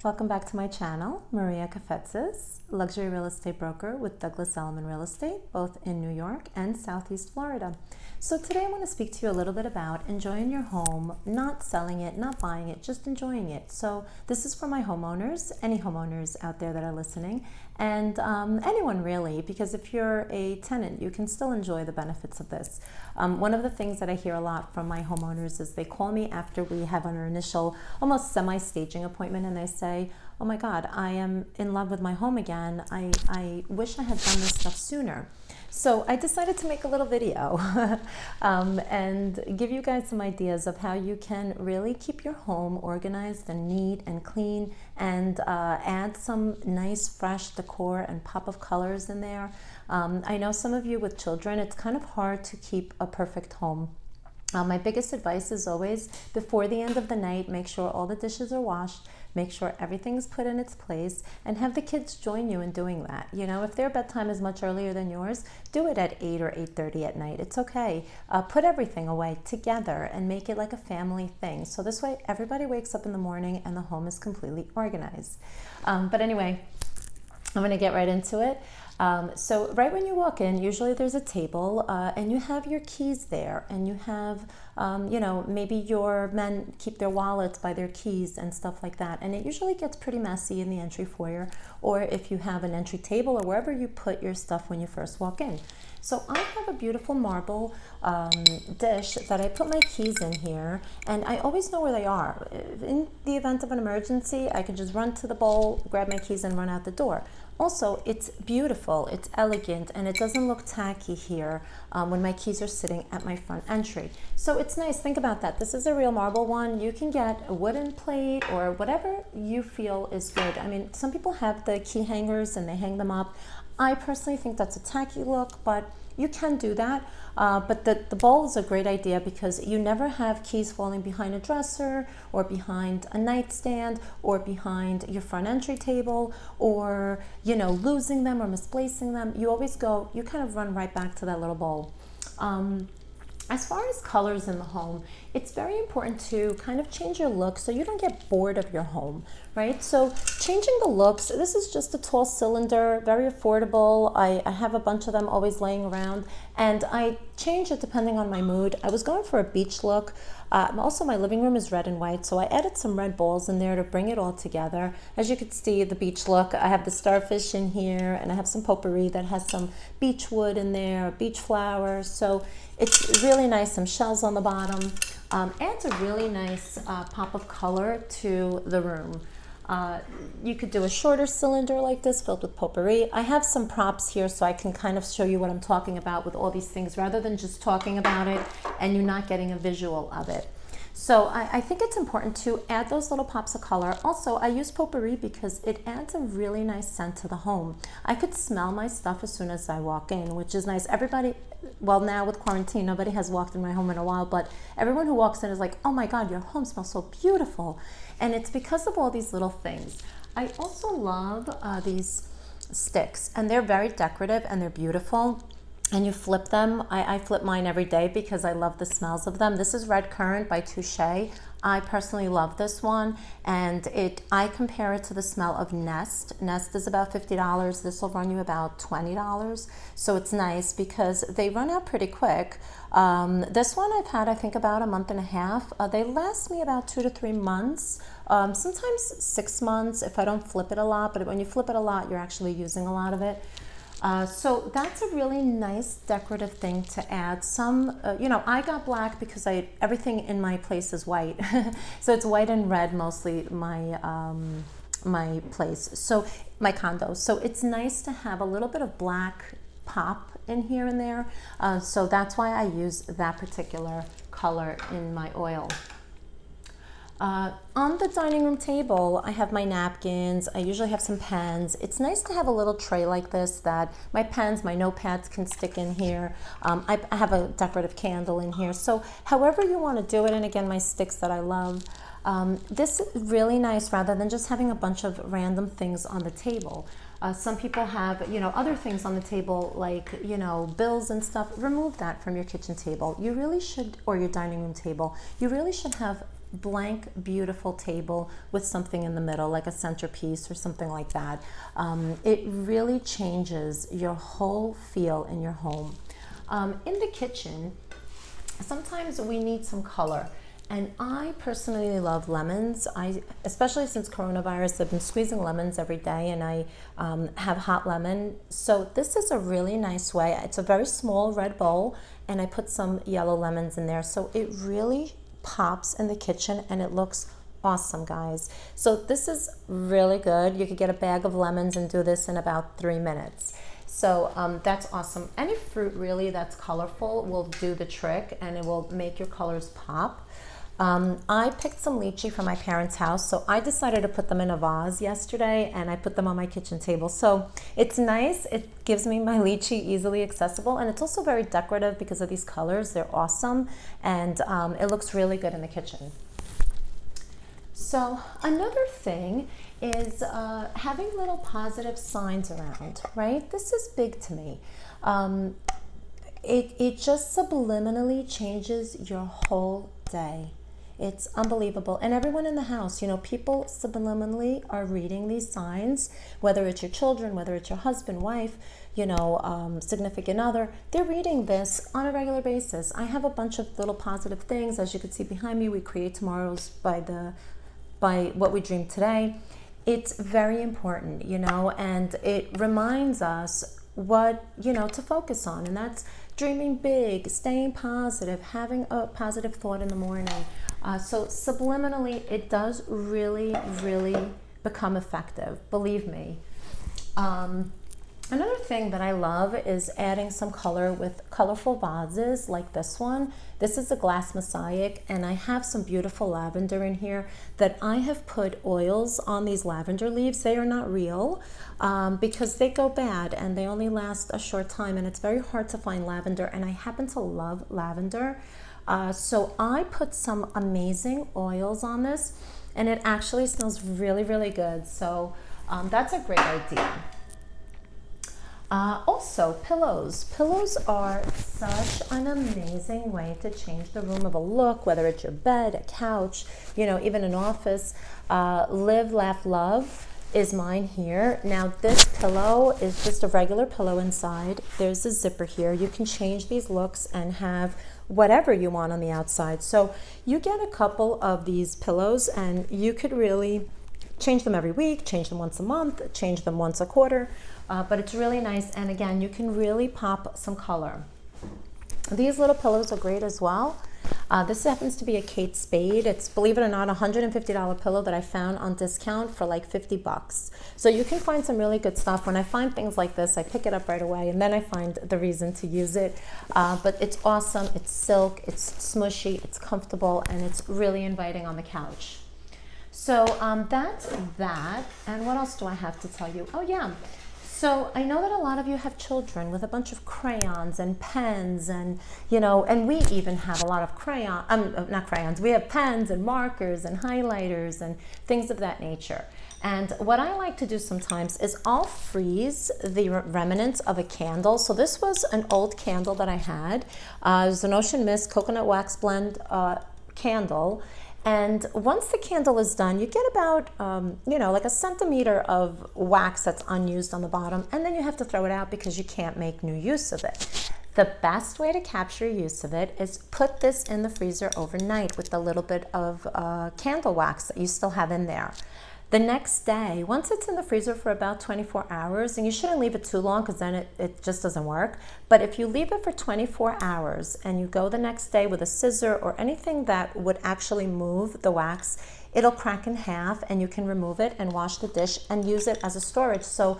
welcome back to my channel. Maria Kafetzis, luxury real estate broker with Douglas Elliman Real Estate, both in New York and Southeast Florida. So today I want to speak to you a little bit about enjoying your home, not selling it, not buying it, just enjoying it. So this is for my homeowners, any homeowners out there that are listening, and anyone really, because if you're a tenant, you can still enjoy the benefits of this. One of the things that I hear a lot from my homeowners is they call me after we have our initial almost semi-staging appointment and they say, oh my God, I am in love with my home again. I wish I had done this stuff sooner. So I decided to make a little video and give you guys some ideas of how you can really keep your home organized and neat and clean and add some nice fresh decor and pop of colors in there. I know some of you with children, it's kind of hard to keep a perfect home. My biggest advice is always, before the end of the night, make sure all the dishes are washed, make sure everything's put in its place, and have the kids join you in doing that. You know, if their bedtime is much earlier than yours, do it at 8 or 8:30 at night. It's okay. Put everything away together and make it like a family thing. So this way, everybody wakes up in the morning and the home is completely organized. But anyway, I'm going to get right into it. So right when you walk in, usually there's a table and you have your keys there, and you have, you know, maybe your men keep their wallets by their keys and stuff like that. And it usually gets pretty messy in the entry foyer, or if you have an entry table or wherever you put your stuff when you first walk in. So I have a beautiful marble dish that I put my keys in here, and I always know where they are. In the event of an emergency, I can just run to the bowl, grab my keys, and run out the door. Also, it's beautiful, it's elegant, and it doesn't look tacky here when my keys are sitting at my front entry. So it's nice. Think about that. This is a real marble one. You can get a wooden plate or whatever you feel is good. I mean, some people have the key hangers and they hang them up. I personally think that's a tacky look, but you can do that. But the bowl is a great idea because you never have keys falling behind a dresser or behind a nightstand or behind your front entry table, or, you know, losing them or misplacing them. You always go, you kind of run right back to that little bowl. As far as colors in the home, it's very important to kind of change your look so you don't get bored of your home, right? So changing the looks, this is just a tall cylinder, very affordable. I have a bunch of them always laying around, and I change it depending on my mood. I was going for a beach look. Also, my living room is red and white, so I added some red balls in there to bring it all together. As you can see, the beach look, I have the starfish in here, and I have some potpourri that has some beach wood in there, beach flowers. So it's really nice, some shells on the bottom. Adds a really nice pop of color to the room. You could do a shorter cylinder like this filled with potpourri. I have some props here so I can kind of show you what I'm talking about with all these things rather than just talking about it and you not getting a visual of it. So I think it's important to add those little pops of color. Also, I use potpourri because it adds a really nice scent to the home. I could smell my stuff as soon as I walk in, which is nice. Everybody, well, now with quarantine, nobody has walked in my home in a while, but everyone who walks in is like, oh my God, your home smells so beautiful. And it's because of all these little things. I also love these sticks, and they're very decorative and they're beautiful. And you flip them. I flip mine every day because I love the smells of them. This is Red Currant by Touche. I personally love this one, and I compare it to the smell of Nest. Nest is about $50. This will run you about $20. So it's nice because they run out pretty quick. This one I've had, I think, about a month and a half. They last me about 2 to 3 months, sometimes 6 months if I don't flip it a lot. But when you flip it a lot, you're actually using a lot of it. So that's a really nice decorative thing to add. Some, you know, I got black because everything in my place is white. So it's white and red mostly, my place, so my condo. So it's nice to have a little bit of black pop in here and there. So that's why I use that particular color in my oil. On the dining room table, I have my napkins. I usually have some pens. It's nice to have a little tray like this that my pens, my notepads can stick in here. I have a decorative candle in here. So however you want to do it, and again, my sticks that I love. This is really nice rather than just having a bunch of random things on the table. Some people have, you know, other things on the table like, you know, bills and stuff. Remove that from your kitchen table. You really should, or your dining room table. You really should have blank, beautiful table with something in the middle, like a centerpiece or something like that. It really changes your whole feel in your home. In the kitchen, sometimes we need some color. And I personally love lemons. Especially since coronavirus, I've been squeezing lemons every day, and I have hot lemon. So this is a really nice way. It's a very small red bowl, and I put some yellow lemons in there. So it really pops in the kitchen, and it looks awesome, guys. So this is really good. You could get a bag of lemons and do this in about 3 minutes. So that's awesome. Any fruit really that's colorful will do the trick, and it will make your colors pop. I picked some lychee from my parents' house, so I decided to put them in a vase yesterday, and I put them on my kitchen table. So it's nice. It gives me my lychee easily accessible, and it's also very decorative because of these colors. They're awesome, and it looks really good in the kitchen. So another thing is having little positive signs around, right? This is big to me. It just subliminally changes your whole day. It's unbelievable. And everyone in the house, you know, people subliminally are reading these signs, whether it's your children, whether it's your husband, wife, you know, significant other, they're reading this on a regular basis. I have a bunch of little positive things. As you can see behind me, we create tomorrow's by what we dream today. It's very important, you know, and it reminds us what, you know, to focus on, and that's dreaming big, staying positive, having a positive thought in the morning. So subliminally, it does really, really become effective, believe me. Another thing that I love is adding some color with colorful vases like this one. This is a glass mosaic, and I have some beautiful lavender in here that I have put oils on these lavender leaves. They are not real because they go bad and they only last a short time, and it's very hard to find lavender, and I happen to love lavender. So I put some amazing oils on this, and it actually smells really, really good. So that's a great idea. Also, pillows. Pillows are such an amazing way to change the room of a look, whether it's your bed, a couch, you know, even an office. Live, Laugh, Love is mine here. Now, this pillow is just a regular pillow inside. There's a zipper here. You can change these looks and have whatever you want on the outside. So you get a couple of these pillows, and you could really change them every week, change them once a month, change them once a quarter. But it's really nice, and again, you can really pop some color. These little pillows are great as well. This happens to be a Kate Spade. It's, believe it or not, a $150 pillow that I found on discount for like 50 bucks. So you can find some really good stuff. When I find things like this, I pick it up right away, and then I find the reason to use it. But it's awesome. It's silk, it's smushy, it's comfortable, and it's really inviting on the couch. So that's that. And what else do I have to tell you? Oh yeah. So I know that a lot of you have children with a bunch of crayons and pens, and, you know, and we even have a lot of not crayons, we have pens and markers and highlighters and things of that nature. And what I like to do sometimes is I'll freeze the remnants of a candle. So this was an old candle that I had. It was an Ocean Mist coconut wax blend candle. And once the candle is done, you get about, you know, like a centimeter of wax that's unused on the bottom, and then you have to throw it out because you can't make new use of it. The best way to capture use of it is put this in the freezer overnight with a little bit of candle wax that you still have in there. The next day, once it's in the freezer for about 24 hours, and you shouldn't leave it too long because then it just doesn't work, but if you leave it for 24 hours and you go the next day with a scissor or anything that would actually move the wax, it'll crack in half, and you can remove it and wash the dish and use it as a storage. So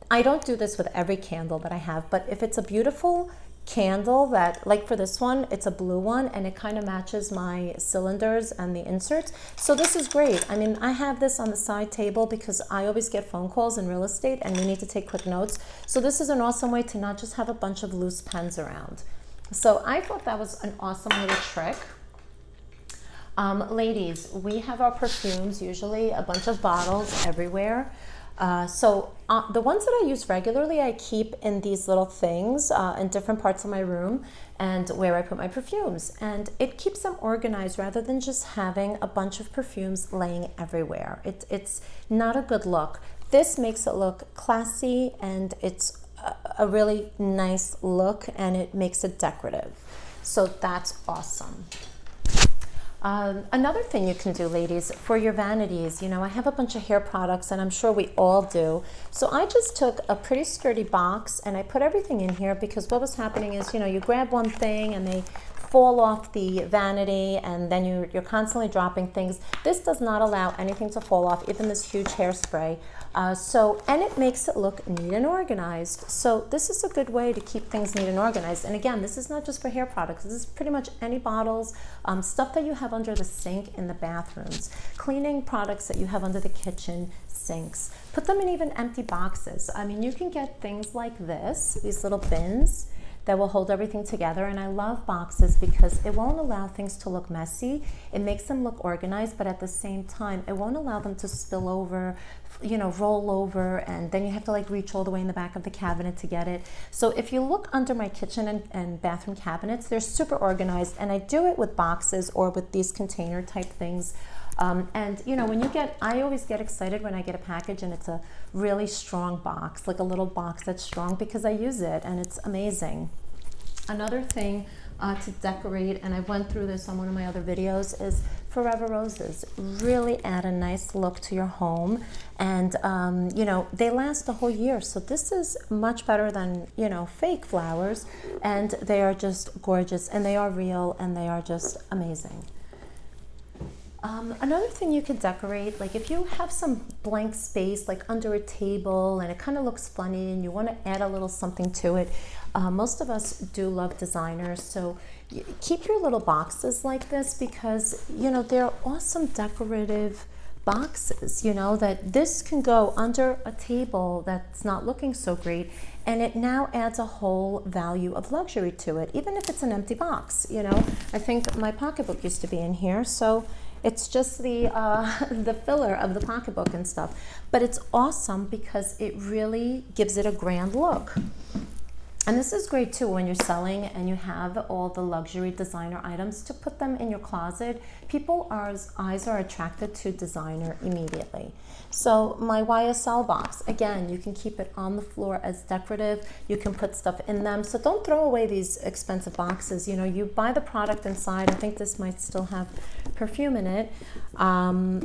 I don't do this with every candle that I have, but if it's a beautiful candle that, like for this one, it's a blue one, and it kind of matches my cylinders and the inserts. So this is great. I mean, I have this on the side table because I always get phone calls in real estate and we need to take quick notes. So this is an awesome way to not just have a bunch of loose pens around. So I thought that was an awesome little trick. Ladies, we have our perfumes, usually a bunch of bottles everywhere. The ones that I use regularly, I keep in these little things in different parts of my room and where I put my perfumes. And it keeps them organized rather than just having a bunch of perfumes laying everywhere. It's not a good look. This makes it look classy, and it's a really nice look, and it makes it decorative. So that's awesome. Another thing you can do, ladies, for your vanities, you know, I have a bunch of hair products, and I'm sure we all do. So I just took a pretty sturdy box and I put everything in here, because what was happening is, you know, you grab one thing and they fall off the vanity, and then you're constantly dropping things. This does not allow anything to fall off, even this huge hairspray. And it makes it look neat and organized. So this is a good way to keep things neat and organized. And again, this is not just for hair products. This is pretty much any bottles, stuff that you have under the sink in the bathrooms, cleaning products that you have under the kitchen sinks. Put them in even empty boxes. I mean, you can get things like this, these little bins that will hold everything together. And I love boxes because it won't allow things to look messy. It makes them look organized, but at the same time, it won't allow them to spill over, you know, roll over, and then you have to like reach all the way in the back of the cabinet to get it. So if you look under my kitchen and bathroom cabinets, they're super organized, and I do it with boxes or with these container type things. And you know, I always get excited when I get a package and it's a really strong box, like a little box that's strong, because I use it and it's amazing. Another thing to decorate, and I went through this on one of my other videos, is Forever Roses. Really add a nice look to your home, and you know, they last the whole year. So this is much better than, you know, fake flowers, and they are just gorgeous, and they are real, and they are just amazing. Another thing you could decorate, like if you have some blank space like under a table and it kind of looks funny and you want to add a little something to it, most of us do love designers, so keep your little boxes like this, because you know, they're awesome decorative boxes, you know, that this can go under a table that's not looking so great, and it now adds a whole value of luxury to it, even if it's an empty box. You know, I think my pocketbook used to be in here, so it's just the filler of the pocketbook and stuff. But it's awesome because it really gives it a grand look. And this is great too when you're selling and you have all the luxury designer items, to put them in your closet. People's eyes are attracted to designer immediately. So my YSL box, again, you can keep it on the floor as decorative. You can put stuff in them. So don't throw away these expensive boxes. You know, you buy the product inside. I think this might still have perfume in it.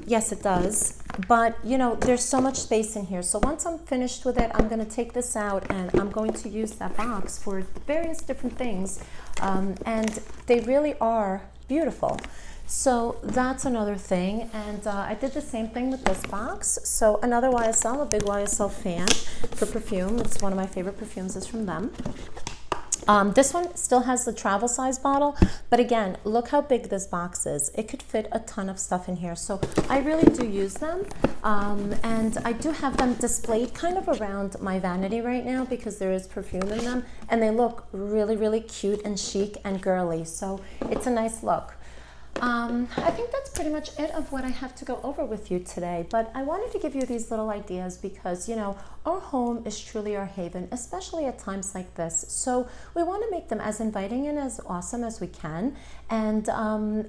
Yes, it does. But you know, there's so much space in here. So once I'm finished with it, I'm going to take this out and I'm going to use that box for various different things. And they really are beautiful. So that's another thing. And I did the same thing with this box. So another YSL, I'm a big YSL fan for perfume. It's one of my favorite perfumes is from them. This one still has the travel size bottle, but again, look how big this box is. It could fit a ton of stuff in here. So I really do use them. And I do have them displayed kind of around my vanity right now because there is perfume in them, and they look really, really cute and chic and girly. So it's a nice look. I think that's pretty much it of what I have to go over with you today, but I wanted to give you these little ideas because, you know, our home is truly our haven, especially at times like this. So we want to make them as inviting and as awesome as we can. And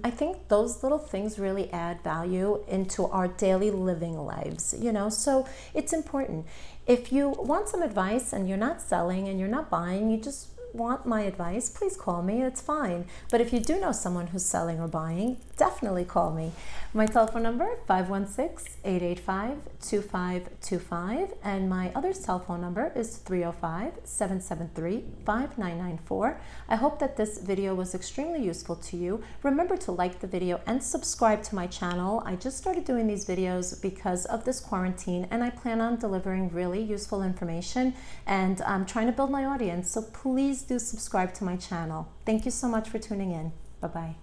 I think those little things really add value into our daily living lives, you know, so it's important. If you want some advice and you're not selling and you're not buying, you just want my advice, please call me. It's fine. But if you do know someone who's selling or buying, definitely call me. My telephone number, 516-885-2525, and my other cell phone number is 305-773-5994. I hope that this video was extremely useful to you. Remember to like the video and subscribe to my channel. I just started doing these videos because of this quarantine, and I plan on delivering really useful information, and I'm trying to build my audience, so please do subscribe to my channel. Thank you so much for tuning in. Bye-bye.